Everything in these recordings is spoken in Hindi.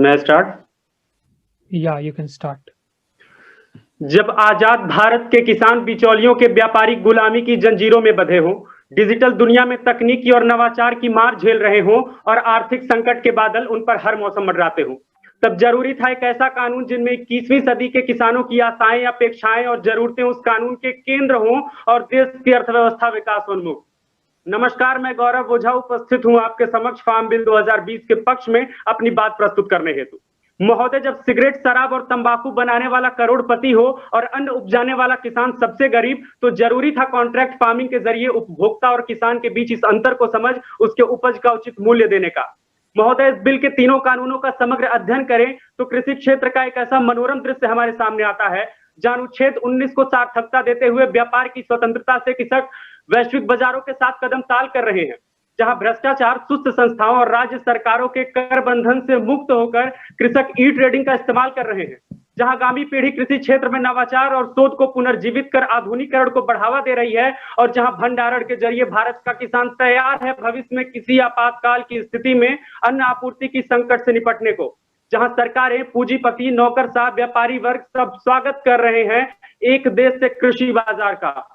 मैं start. Yeah, you can start. जब आजाद भारत के किसान बिचौलियों के व्यापारिक गुलामी की जंजीरों में बंधे हों, डिजिटल दुनिया में तकनीकी और नवाचार की मार झेल रहे हों और आर्थिक संकट के बादल उन पर हर मौसम मंडराते हों, तब जरूरी था एक ऐसा कानून जिनमें 21वीं सदी के किसानों की आशाएं, अपेक्षाएं और जरूरतें उस कानून के केंद्र हों और देश की अर्थव्यवस्था विकासोन्मुख। नमस्कार, मैं गौरव ओझा उपस्थित हूं आपके समक्ष फार्म बिल 2020 के पक्ष में अपनी बात प्रस्तुत करने हेतु। महोदय, जब सिगरेट, शराब और तंबाकू बनाने वाला करोड़पति हो और अन्न उपजाने वाला किसान सबसे गरीब, तो जरूरी था कॉन्ट्रैक्ट फार्मिंग के जरिए उपभोक्ता और किसान के बीच इस अंतर को समझ उसके उपज का उचित मूल्य देने का। महोदय, इस बिल के तीनों कानूनों का समग्र अध्ययन करें तो कृषि क्षेत्र का एक ऐसा मनोरम दृश्य हमारे सामने आता है जहां अनुच्छेद 19 को सार्थकता देते हुए व्यापार की स्वतंत्रता से कृषक वैश्विक बाजारों के साथ कदम ताल कर रहे हैं, जहां भ्रष्टाचार, सुस्त संस्थाओं और राज्य सरकारों के कर बंधन से मुक्त होकर कृषक ई ट्रेडिंग का इस्तेमाल कर रहे हैं, जहां आगामी पीढ़ी कृषि क्षेत्र में नवाचार और शोध को पुनर्जीवित कर आधुनिकीकरण को बढ़ावा दे रही है और जहां भंडारण के जरिए भारत का किसान तैयार है भविष्य में किसी आपातकाल की स्थिति में अन्न आपूर्ति की संकट से निपटने को, जहां सरकारें, पूंजीपति, नौकरशाह, व्यापारी वर्ग सब स्वागत कर रहे हैं एक देश से कृषि बाजार का।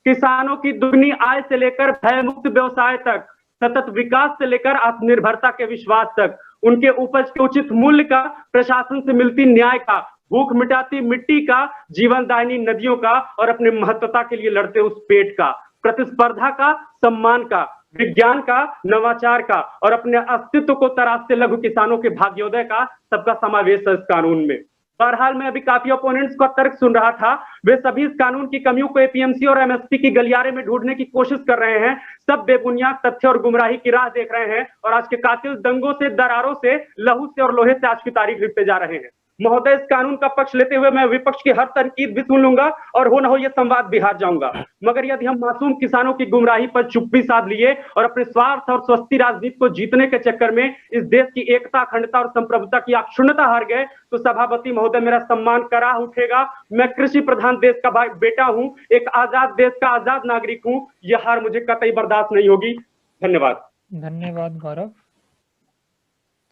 किसानों की दुगनी आय से लेकर भयमुक्त व्यवसाय तक, सतत विकास से लेकर आत्मनिर्भरता के विश्वास तक, उनके उपज के उचित मूल्य का, प्रशासन से मिलती न्याय का, भूख मिटाती मिट्टी का, जीवनदायिनी नदियों का और अपने महत्वता के लिए लड़ते उस पेट का, प्रतिस्पर्धा का, सम्मान का, विज्ञान का, नवाचार का और अपने अस्तित्व को तराशते लघु किसानों के भाग्योदय का सबका समावेश है इस कानून में। बहरहाल मैं अभी काफी ओपोनेंट्स का तर्क सुन रहा था, वे सभी इस कानून की कमियों को एपीएमसी और एमएसपी की गलियारे में ढूंढने की कोशिश कर रहे हैं, सब बेबुनियाद तथ्य और गुमराही की राह देख रहे हैं और आज के कातिल दंगों से, दरारों से, लहू से और लोहे से आज की तारीख लिखते जा रहे हैं। महोदय, इस कानून का पक्ष लेते हुए मैं विपक्ष की हर तनकीद भी सुन लूंगा और हो न हो यह संवाद भी हार जाऊंगा, मगर यदि हम मासूम किसानों की गुमराही पर चुप्पी साध लिए और अपने स्वार्थ और स्वस्ति राजनीति को जीतने के चक्कर में इस देश की एकता, अखंडता और संप्रभुता की अक्षुण्णता हार गए, तो सभापति महोदय मेरा सम्मान करा उठेगा। मैं कृषि प्रधान देश का बेटा हूं, एक आजाद देश का आजाद नागरिक हूं, यह हार मुझे कतई बर्दाश्त नहीं होगी। धन्यवाद। धन्यवाद गौरव।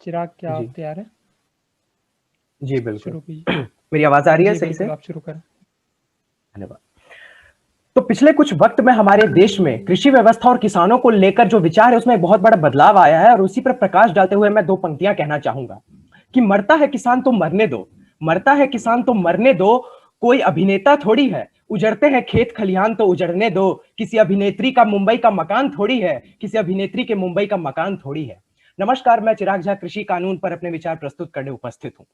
चिराग, क्या आप तैयार हैं? जी बिल्कुल। शुरू कीजिए। मेरी आवाज आ रही है सही से? आप शुरू करें। धन्यवाद। तो पिछले कुछ वक्त में हमारे देश में कृषि व्यवस्था और किसानों को लेकर जो विचार है उसमें बहुत बड़ा बदलाव आया है और उसी पर प्रकाश डालते हुए मैं दो पंक्तियां कहना चाहूंगा कि मरता है किसान तो मरने दो, मरता है किसान तो मरने दो, कोई अभिनेता थोड़ी है, उजड़ते हैं खेत खलिहान तो उजड़ने दो, किसी अभिनेत्री का मुंबई का मकान थोड़ी है, किसी अभिनेत्री के मुंबई का मकान थोड़ी है। नमस्कार, मैं चिराग झा कृषि कानून पर अपने विचार प्रस्तुत करने उपस्थित हूं।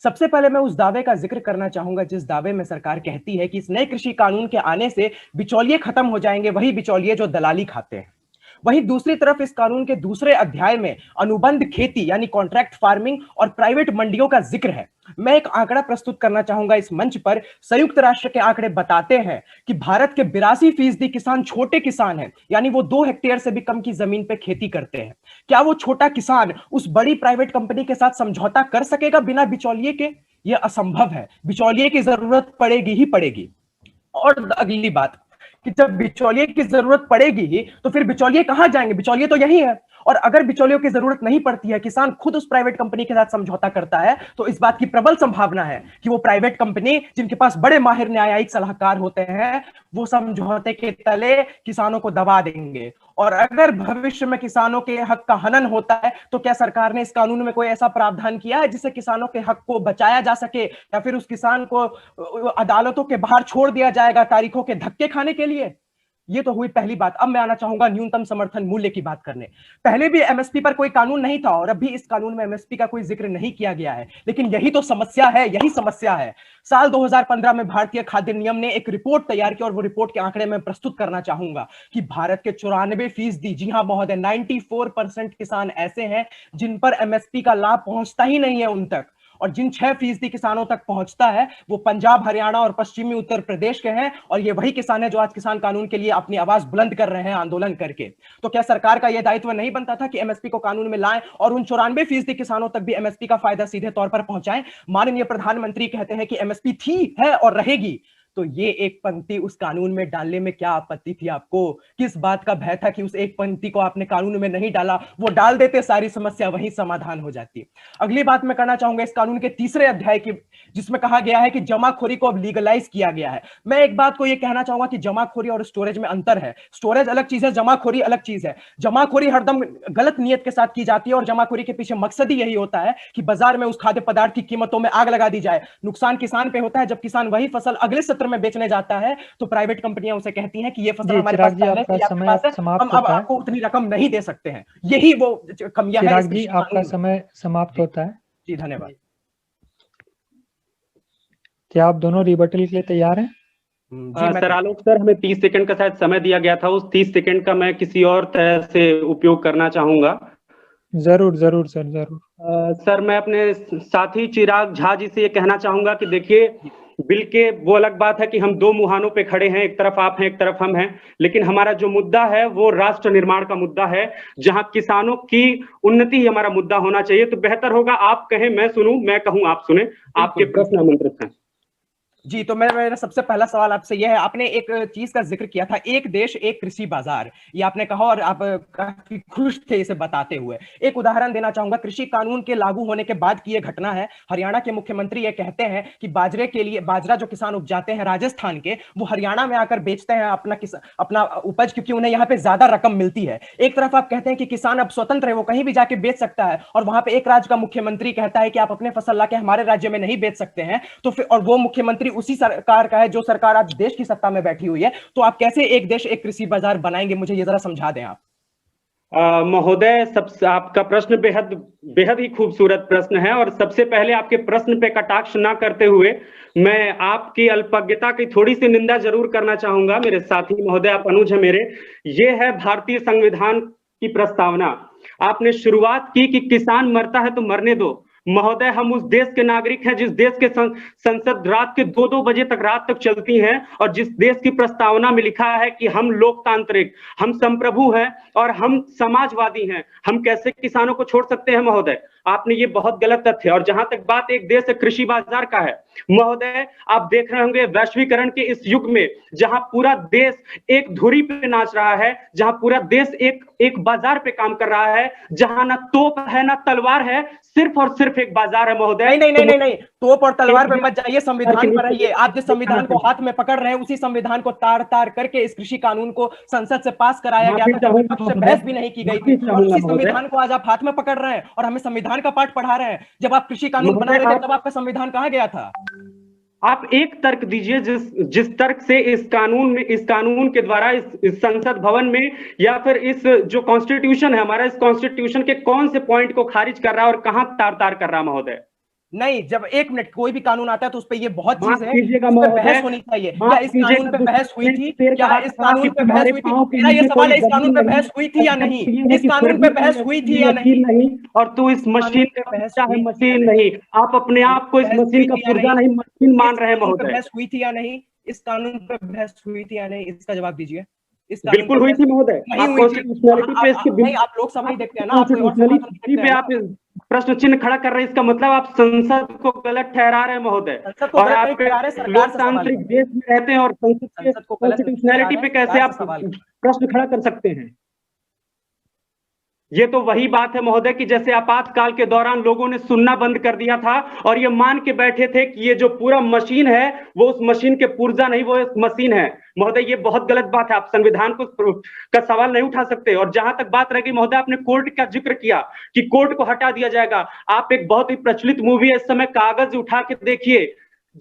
सबसे पहले मैं उस दावे का जिक्र करना चाहूंगा जिस दावे में सरकार कहती है कि इस नए कृषि कानून के आने से बिचौलिए खत्म हो जाएंगे, वही बिचौलिए जो दलाली खाते हैं। वहीं दूसरी तरफ इस कानून के दूसरे अध्याय में अनुबंध खेती यानी कॉन्ट्रैक्ट फार्मिंग और प्राइवेट मंडियों का जिक्र है। मैं एक आंकड़ा प्रस्तुत करना चाहूंगा इस मंच पर। संयुक्त राष्ट्र के आंकड़े बताते हैं कि भारत के 82% किसान छोटे किसान हैं, यानी वो 2 हेक्टेयर से भी कम की जमीन पर खेती करते हैं। क्या वो छोटा किसान उस बड़ी प्राइवेट कंपनी के साथ समझौता कर सकेगा बिना बिचौलिए के? यह असंभव है। बिचौलिए की जरूरत पड़ेगी ही पड़ेगी। और अगली बात कि जब बिचौलिए की जरूरत पड़ेगी तो फिर बिचौलिए कहां जाएंगे? बिचौलिए तो यही है। और अगर बिचौलियों की जरूरत नहीं पड़ती है, किसान खुद उस प्राइवेट कंपनी के साथ समझौता करता है, तो इस बात की प्रबल संभावना है कि वो प्राइवेट कंपनी जिनके पास बड़े माहिर न्यायिक सलाहकार होते हैं, वो समझौते के तले किसानों को दबा देंगे। और अगर भविष्य में किसानों के हक का हनन होता है तो क्या सरकार ने इस कानून में कोई ऐसा प्रावधान किया है जिससे किसानों के हक को बचाया जा सके, या फिर उस किसान को अदालतों के बाहर छोड़ दिया जाएगा तारीखों के धक्के खाने के लिए? ये तो हुई पहली बात। अब मैं आना चाहूंगा न्यूनतम समर्थन मूल्य की बात करने। पहले भी एमएसपी पर कोई कानून नहीं था और अभी इस कानून में एमएसपी का कोई जिक्र नहीं किया गया है, लेकिन यही तो समस्या है, यही समस्या है। साल 2015 में भारतीय खाद्य निगम ने एक रिपोर्ट तैयार की और वो रिपोर्ट के आंकड़े में प्रस्तुत करना चाहूंगा कि भारत के 94%, जी हां महोदय, 94% किसान ऐसे हैं जिन पर एमएसपी का लाभ पहुंचता ही नहीं है उन तक। और जिन 6% किसानों तक पहुंचता है वो पंजाब, हरियाणा और पश्चिमी उत्तर प्रदेश के हैं, और ये वही किसान है जो आज किसान कानून के लिए अपनी आवाज बुलंद कर रहे हैं आंदोलन करके। तो क्या सरकार का यह दायित्व नहीं बनता था कि एमएसपी को कानून में लाएं और उन 94% किसानों तक भी एमएसपी का फायदा सीधे तौर पर पहुंचाएं? माननीय प्रधानमंत्री कहते हैं कि एमएसपी थी, है और रहेगी, तो ये एक पंक्ति उस कानून में डालने में क्या आपत्ति थी आपको? किस बात का भय था कि उस एक पंक्ति को आपने कानून में नहीं डाला? वो डाल देते, सारी समस्या वहीं समाधान हो जाती। अगली बात मैं करना चाहूंगा इस कानून के तीसरे अध्याय की, जिसमें कहा गया है कि जमाखोरी को अब लीगलाइज किया गया है। मैं एक बात को ये कहना चाहूंगा कि जमाखोरी और स्टोरेज में अंतर है। स्टोरेज अलग चीज है, जमाखोरी अलग चीज है। जमाखोरी हरदम गलत नियत के साथ की जाती है और जमाखोरी के पीछे मकसद ही यही होता है कि बाजार में उस खाद्य पदार्थ की कीमतों में आग लगा दी जाए। नुकसान किसान पे होता है। जब किसान वही फसल अगले सत्र में बेचने जाता है तो प्राइवेट कंपनियां उसे कहती हैं कि ये फसल हमारे पास पहले से आपके पास है, हम अब आपको उतनी रकम नहीं दे सकते हैं। यही वो कमियां है। चिराग जी, आपका समय समाप्त होता है। जी धन्यवाद। क्या आप दोनों रिबटल के लिए तैयार हैं? सर आलोक सर, हमें 30 सेकंड का शायद समय दिया गया था, उस 30 सेकंड का मैं किसी और तरह से उपयोग करना चाहूंगा। जरूर जरूर सर, जरूर। सर मैं अपने साथी चिराग झा जी से ये कहना चाहूंगा कि देखिए, बिल के वो अलग बात है कि हम दो मुहानों पे खड़े हैं, एक तरफ आप हैं, एक तरफ हम हैं, लेकिन हमारा जो मुद्दा है वो राष्ट्र निर्माण का मुद्दा है, जहां किसानों की उन्नति ही हमारा मुद्दा होना चाहिए। तो बेहतर होगा आप कहें मैं सुनूं, मैं कहूं आप सुने। आपके प्रश्न आमंत्रित हैं। जी, तो मेरा सबसे पहला सवाल आपसे यह है, आपने एक चीज का जिक्र किया था, एक देश एक कृषि बाजार, ये आपने कहा और आप काफी खुश थे इसे बताते हुए। एक उदाहरण देना चाहूंगा, कृषि कानून के लागू होने के बाद की यह घटना है। हरियाणा के मुख्यमंत्री ये कहते हैं कि बाजरे के लिए, बाजरा जो किसान उपजाते हैं राजस्थान के, वो हरियाणा में आकर बेचते हैं अपना उपज, क्योंकि उन्हें यहाँ पे ज्यादा रकम मिलती है। एक तरफ आप कहते हैं कि किसान अब स्वतंत्र है, वो कहीं भी जाके बेच सकता है, और वहां पे एक राज्य का मुख्यमंत्री कहता है कि आप अपने फसल लाके हमारे राज्य में नहीं बेच सकते हैं। तो फिर, और वो मुख्यमंत्री उसी सरकार का है जो सरकार आज देश की सत्ता में बैठी हुई है, तो आप कैसे एक देश एक कृषि बाजार बनाएंगे? मुझे ये जरा समझा दें आप। महोदय, सबसे आपका प्रश्न बेहद ही खूबसूरत प्रश्न है, और सबसे पहले आपके प्रश्न पे कटाक्ष ना करते हुए मैं आपकी अल्पज्ञता की थोड़ी सी निंदा जरूर करना चाहूंगा। मेरे साथी महोदय, आप अनुज है मेरे, ये है भारतीय संविधान की प्रस्तावना। आपने शुरुआत की कि किसान मरता है तो मरने दो। महोदय, हम उस देश के नागरिक हैं जिस देश के संसद रात के 2-2 बजे तक रात तक चलती है, और जिस देश की प्रस्तावना में लिखा है कि हम लोकतांत्रिक, हम संप्रभु हैं और हम समाजवादी हैं। हम कैसे किसानों को छोड़ सकते हैं महोदय? आपने ये बहुत गलत तथ्य। और जहां तक बात एक देश कृषि बाजार का है महोदय, आप देख रहे होंगे वैश्वीकरण के इस युग में जहां पूरा देश एक धुरी पे नाच रहा है, जहां पूरा देश एक बाजार पे काम कर रहा है, जहां ना तोप है ना तलवार है, सिर्फ और सिर्फ एक बाजार है महोदय। नहीं, तोप और तलवार पे मत जाइए, संविधान पर रहिए। आप जिस संविधान को हाथ में पकड़ रहे हैं उसी संविधान को तार तार करके इस कृषि कानून को संसद से पास कराया गया था, विपक्ष से बहस भी नहीं की गई थी, और उसी संविधान को आज आप हाथ में पकड़ रहे हैं और हमें संविधान का पाठ पढ़ा रहे हैं। जब आप कृषि कानून बना रहे थे तब आपका संविधान कहाँ गया था? आप एक तर्क दीजिए जिस तर्क से इस कानून के द्वारा इस संसद भवन में, या फिर इस जो कॉन्स्टिट्यूशन है हमारा, इस कॉन्स्टिट्यूशन के कौन से पॉइंट को खारिज कर रहा है और कहां तार तार कर रहा महोदय? नहीं, जब एक मिनट, कोई भी कानून आता है तो उस पे ये बहुत चीज है, इस पे बहस होनी चाहिए। क्या इस कानून पे बहस हुई थी? क्या इस कानून पे बहस हुई थी? मेरा ये सवाल है, इस कानून पे बहस हुई थी या नहीं? इस कानून पे बहस हुई थी या नहीं? और तू इस मशीन का बच्चा है, मशीन नहीं। आप अपने आप को इस मशीन का पुर्जा नहीं, मशीन मान रहे हैं महोदय। बहस हुई थी या नहीं? इस कानून पे बहस हुई थी या नहीं? इसका जवाब दीजिए। बिल्कुल हुई थी महोदय। नहीं हुई थी। आप लोकसभा ही देखते हैं ना, आप प्रश्न चिन्ह खड़ा कर रहे हैं, इसका मतलब आप संसद को गलत ठहरा रहे हैं महोदय। और आप लोकतांत्रिक देश में रहते हैं और संसद के कॉन्स्टिट्यूशनैलिटी पे कैसे आप प्रश्न खड़ा कर सकते हैं? ये तो वही बात है महोदय कि जैसे आपातकाल के दौरान लोगों ने सुनना बंद कर दिया था और ये मान के बैठे थे कि ये जो पूरा मशीन है वो उस मशीन के पुर्जा नहीं, वो एक मशीन है। महोदय, ये बहुत गलत बात है। आप संविधान का सवाल नहीं उठा सकते। और जहां तक बात रह गई महोदय, आपने कोर्ट का जिक्र किया कि कोर्ट को हटा दिया जाएगा। आप एक बहुत ही प्रचलित मूवी है इस समय कागज उठा के देखिए,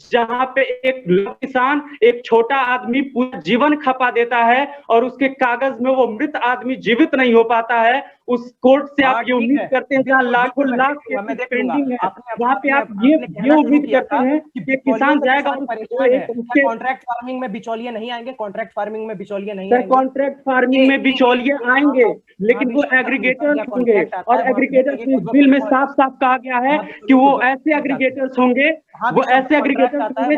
जहां पे एक किसान, एक छोटा आदमी पूरा जीवन खपा देता है और उसके कागज में वो मृत आदमी जीवित नहीं हो पाता है। उस कोर्ट से आप ये उम्मीद करते हैं जहां लाखों लाख पेंडिंग है, वहां पे आप ये उम्मीद करते हैं कि किसान जाएगा। कॉन्ट्रैक्ट फार्मिंग में बिचौलिए नहीं आएंगे? कॉन्ट्रैक्ट फार्मिंग में बिचौलिए नहीं आएंगे? कॉन्ट्रैक्ट फार्मिंग में बिचौलिए आएंगे, लेकिन वो एग्रीगेटर्स होंगे। और एग्रीगेटर्स इस बिल में साफ साफ कहा गया है कि वो ऐसे एग्रीगेटर्स होंगे, वो ऐसे एग्रीगेटर्स होंगे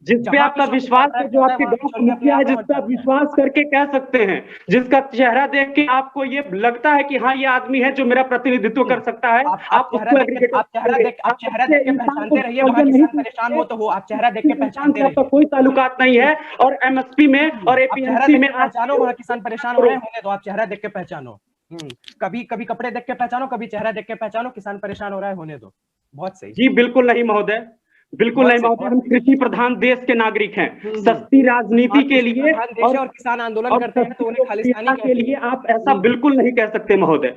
जिस पे आपका विश्वास है, जो आपके गांव का मुखिया है, जिस पे आप विश्वास करके कह सकते हैं, जिसका चेहरा देख के आपको ये लगता है कि हाँ ये आदमी है जो मेरा प्रतिनिधित्व कर सकता है, आप उसको एग्रीगेटर, आप चेहरा देख के पहचानते रहिए, वहां किसान परेशान हो तो हो, आप चेहरा देख के पहचानते रहिए। आपका कोई ताल्लुकात नहीं है, और एमएसपी में और एपीएमसी में पहचानो, वहां किसान परेशान हो रहे होने दो, आप चेहरा देख के पहचानो। कभी कभी कपड़े देख के पहचानो, कभी चेहरा देख के पहचानो, किसान परेशान हो रहा है होने दो। बहुत सही जी, बिल्कुल नहीं महोदय, बिल्कुल नहीं महोदय, हम कृषि प्रधान देश के नागरिक हैं। सस्ती राजनीति के लिए और किसान आंदोलन करते हैं तो उन्हें खालिस्तानी के लिए आप ऐसा बिल्कुल नहीं कह सकते महोदय।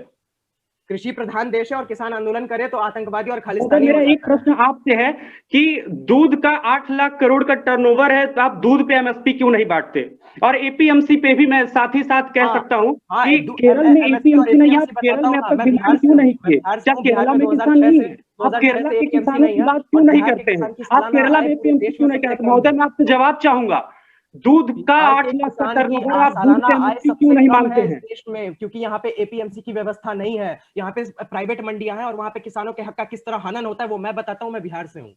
कृषि प्रधान देश है और किसान आंदोलन करे तो आतंकवादी और खालिस्तानी। मेरा एक प्रश्न आपसे है कि दूध का 8 लाख करोड़ का टर्नओवर है, तो आप दूध पे एमएसपी क्यों नहीं बांटते? और एपीएमसी पे भी मैं साथ ही साथ कह सकता हूँ कि केरल में एपीएमसी नहीं, आप केरल में आपका बिहार क्यों नहीं किए? क्या केरला में किसान नहीं है? आप केरला के किसानों की बात क्यों नहीं करते हैं? आप केरला में एपीएमसी क्यों नहीं कहते? महोदय, मैं आपसे जवाब चाहूंगा, दूध का 8 लाख का टर्नओवर, आप दूध पे एमएसपी क्यों नहीं मांगते हैं? देश में क्योंकि यहाँ पे एपीएमसी की व्यवस्था नहीं है, यहाँ पे प्राइवेट मंडियां हैं और वहाँ पे किसानों के हक का किस तरह हनन होता है वो मैं बताता हूँ। मैं बिहार से हूँ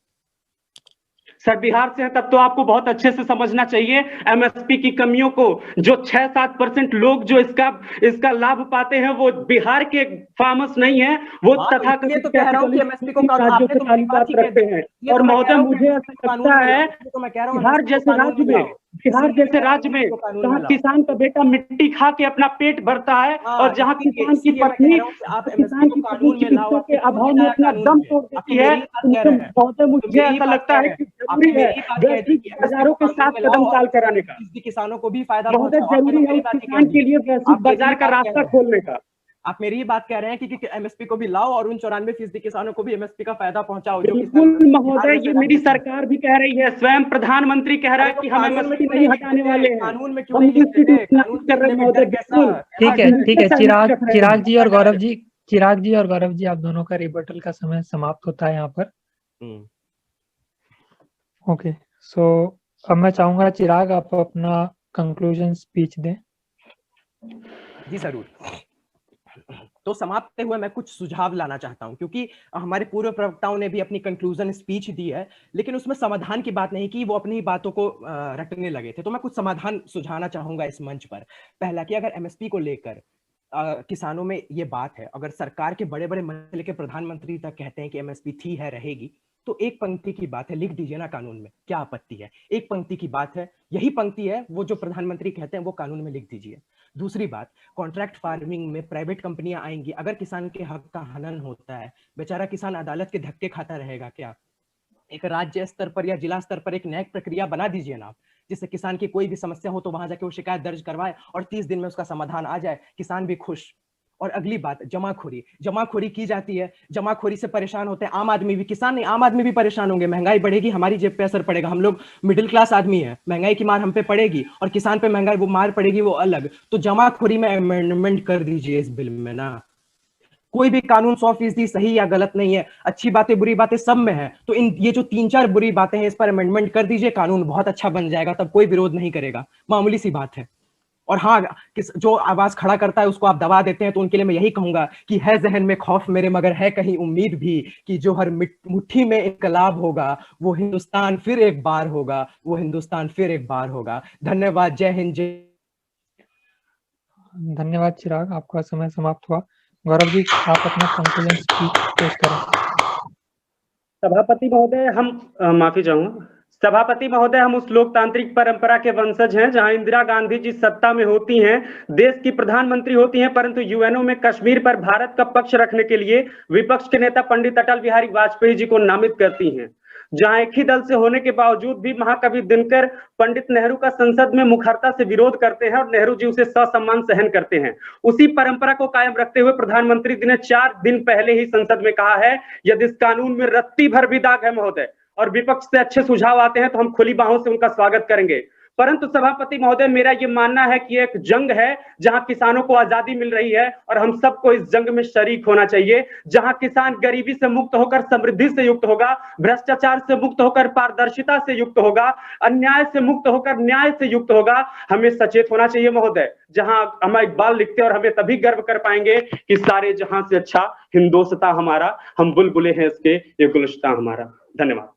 सर। बिहार से है तब तो आपको बहुत अच्छे से समझना चाहिए एमएसपी की कमियों को। जो 6-7% लोग जो इसका लाभ पाते हैं वो बिहार के फार्मर्स नहीं है, वो तथाकथित राज्यों से ताल्लुकात रखते हैं। और महोदय, मुझे ऐसा लगता है बिहार जैसे राज्य में जहाँ किसान का बेटा मिट्टी खा के अपना पेट भरता है और जहाँ किसान की पत्नी चिकित्सा के अभाव में अपना दम तोड़ देती है, महोदय मुझे ऐसा लगता है कि जरूरी है वैश्विक बाजारों के साथ कदम ताल कराने का। किसानों को भी फायदा महोदय, जरूरी है किसान के लिए वैश्विक बाजार का रास्ता खोलने का। आप मेरी ही बात कह रहे हैं कि एमएसपी को भी लाओ और उन 94% किसानों को भी एमएसपी का फायदा पहुंचाओ। बिल्कुल महोदय, ये मेरी सरकार भी कह रही है, स्वयं प्रधानमंत्री कह रहा है कि हम एमएसपी नहीं हटाने वाले हैं। कानून में क्यों नहीं लिखते कर रहे हैं महोदय। बिल्कुल ठीक है चिराग जी और गौरव जी, आप दोनों का रिबटल का समय समाप्त होता है यहाँ पर। ओके, सो अब मैं चाहूंगा चिराग आप अपना कंक्लूजन स्पीच दें। जी जरूर। तो समाप्त हुए मैं कुछ सुझाव लाना चाहता हूं, क्योंकि हमारे पूर्व प्रवक्ताओं ने भी अपनी कंक्लूजन स्पीच दी है, लेकिन उसमें समाधान की बात नहीं की, वो अपनी बातों को रटने लगे थे। तो मैं कुछ समाधान सुझाना चाहूंगा इस मंच पर। पहला कि अगर एमएसपी को लेकर किसानों में ये बात है, अगर सरकार के बड़े बड़े मंत्री लेकर प्रधानमंत्री तक कहते हैं कि एमएसपी थी है रहेगी, तो एक पंक्ति की बात है, लिख दीजिए ना कानून में, क्या आपत्ति है? एक पंक्ति की बात है, यही पंक्ति है, वो जो प्रधानमंत्री कहते हैं वो कानून में लिख दीजिए। दूसरी बात, कॉन्ट्रैक्ट फार्मिंग में प्राइवेट कंपनियां आएंगी, अगर किसान के हक का हनन होता है, बेचारा किसान अदालत के धक्के खाता रहेगा क्या? एक राज्य स्तर पर या जिला स्तर पर एक न्यायिक प्रक्रिया बना दीजिए ना, जिससे किसान की कोई भी समस्या हो तो वहां जाके वो शिकायत दर्ज करवाए और 30 दिन में उसका समाधान आ जाए, किसान भी खुश। और अगली बात, जमाखोरी की जाती है, जमाखोरी से परेशान होते हैं आम आदमी भी, किसान नहीं आम आदमी भी परेशान होंगे, महंगाई बढ़ेगी, हमारी जेब पे असर पड़ेगा, हम लोग मिडिल क्लास आदमी है, महंगाई की मार हम पे पड़ेगी और किसान पे महंगाई वो मार पड़ेगी वो अलग। तो जमाखोरी में अमेंडमेंट कर दीजिए इस बिल में ना। कोई भी कानून 100% सही या गलत नहीं है, अच्छी बातें बुरी बातें सब में है, तो ये जो 3-4 बुरी बातें हैं इस पर अमेंडमेंट कर दीजिए, कानून बहुत अच्छा बन जाएगा, तब कोई विरोध नहीं करेगा, मामूली सी बात है। और हाँ, जो आवाज खड़ा करता है उसको आप दबा देते हैं, तो उनके लिए मैं यही कहूंगा कि है जहन में खौफ मेरे मगर है कहीं उम्मीद भी, कि जो हर मुट्ठी में इनकलाब होगा वो हिंदुस्तान फिर एक बार होगा, वो हिंदुस्तान फिर एक बार होगा। धन्यवाद, जय हिंद जय। धन्यवाद चिराग, आपका समय समाप्त हुआ। गौरव जी, आप अपना कंक्लूजन स्पीच पेश करें। सभापति महोदय, हम माफी चाहूंगा। सभापति महोदय, हम उस लोकतांत्रिक परंपरा के वंशज हैं जहां इंदिरा गांधी जी सत्ता में होती हैं, देश की प्रधानमंत्री होती हैं, परंतु यूएनओ में कश्मीर पर भारत का पक्ष रखने के लिए विपक्ष के नेता पंडित अटल बिहारी वाजपेयी जी को नामित करती हैं। जहां एक ही दल से होने के बावजूद भी महाकवि दिनकर पंडित नेहरू का संसद में मुखरता से विरोध करते हैं और नेहरू जी उसे ससम्मान सहन करते हैं। उसी परंपरा को कायम रखते हुए प्रधानमंत्री जी ने 4 दिन पहले ही संसद में कहा है, यदि इस कानून में रत्ती भर भी दाग है महोदय और विपक्ष से अच्छे सुझाव आते हैं तो हम खुली बाहों से उनका स्वागत करेंगे। परंतु सभापति महोदय, मेरा ये मानना है कि एक जंग है जहां किसानों को आजादी मिल रही है और हम सबको इस जंग में शरीक होना चाहिए, जहां किसान गरीबी से मुक्त होकर समृद्धि से युक्त होगा, भ्रष्टाचार से मुक्त होकर पारदर्शिता से युक्त होगा, अन्याय से मुक्त होकर न्याय से युक्त होगा। हमें सचेत होना चाहिए महोदय, जहां हम इकबाल लिखते और हमें तभी गर्व कर पाएंगे कि सारे जहां से अच्छा हिंदोस्तां हमारा, हम बुलबुले हैं इसके, ये गुलिस्तां हमारा। धन्यवाद।